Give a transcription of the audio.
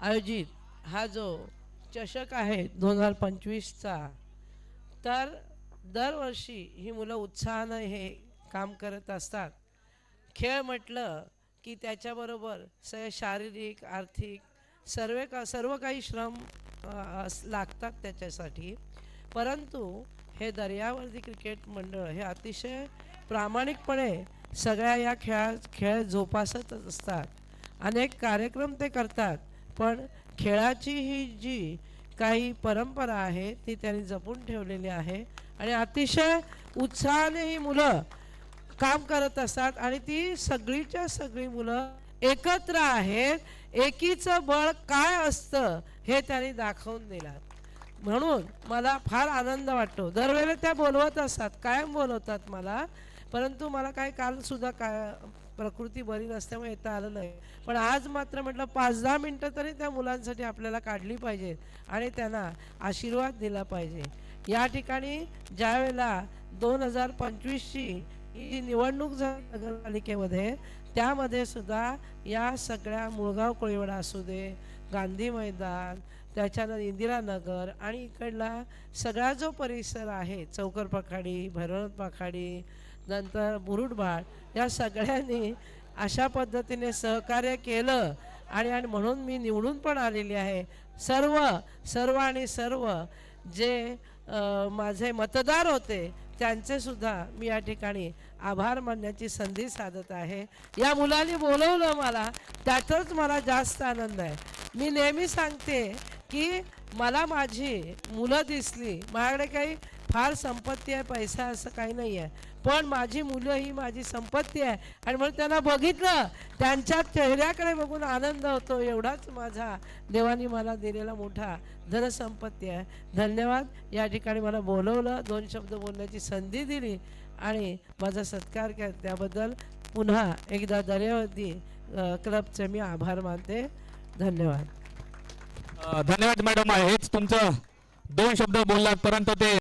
आयोजित हा जो चषक आहे 2025चा, तर दरवर्षी ही मुलं उत्साहानं हे काम करत असतात. खेळ म्हटलं की त्याच्याबरोबर शारीरिक आर्थिक सर्व काही श्रम लागतात त्याच्यासाठी. परंतु हे दर्यावर्दी क्रिकेट मंडळ हे अतिशय प्रामाणिकपणे सगळ्या या खेळ जोपासत असतात. अनेक कार्यक्रम ते करतात, पण खेळाची ही जी काही परंपरा आहे ती त्यांनी जपून ठेवलेली आहे आणि अतिशय उत्साहाने ही मुलं काम करत असतात. आणि ती सगळीच्या सगळी मुलं एकत्र आहेत. एकीचं बळ काय असतं हे त्यांनी दाखवून दिलं. म्हणून मला फार आनंद वाटतो. दरवेळेला त्या बोलवत असतात, कायम बोलवतात मला, परंतु मला काय कालसुद्धा काय प्रकृती बरी नसल्यामुळे येता आलं नाही. पण आज मात्र म्हटलं 5-10 मिनटं तरी त्या मुलांसाठी आपल्याला काढली पाहिजे आणि त्यांना आशीर्वाद दिला पाहिजे. या ठिकाणी ज्यावेळेला 2025ची ही निवडणूक झाली नगरपालिकेमध्ये, त्यामध्ये सुद्धा या सगळ्या मुळगाव कोळीवाडा असू दे, गांधी मैदान, त्याच्यानंतर इंदिरानगर आणि इकडला सगळा जो परिसर आहे, चौकर पखाडी, भैरवनाथ पखाडी, नंतर मुरुडबाड, या सगळ्यांनी अशा पद्धतीने सहकार्य केलं आणि म्हणून मी निवडून पण आलेली आहे. सर्व जे माझे मतदार होते त्यांचे सुद्धा मी या ठिकाणी आभार मानण्याची संधी साधत आहे. या मुलांनी बोलवलं मला, त्यातच मला जास्त आनंद आहे. मी नेहमी सांगते की मला माझी मुलं दिसली, माझ्याकडे काही फार संपत्ती आहे, पैसा असं काही नाही आहे, पण माझी मुलं ही माझी संपत्ती आहे. आणि म्हणून त्यांना बघितलं, त्यांच्या चेहऱ्याकडे बघून आनंद होतो. एवढाच माझा देवानी मला दिलेला मोठा धनसंपत्ती आहे. धन्यवाद. या ठिकाणी मला बोलवलं, 2 शब्द बोलण्याची संधी दिली आणि माझा सत्कार केला, त्याबद्दल पुन्हा एकदा दर्यावर्दी क्लबचे मी आभार मानते. धन्यवाद. धन्यवाद मॅडम. हेच तुमचं 2 शब्द बोललात, परंतु ते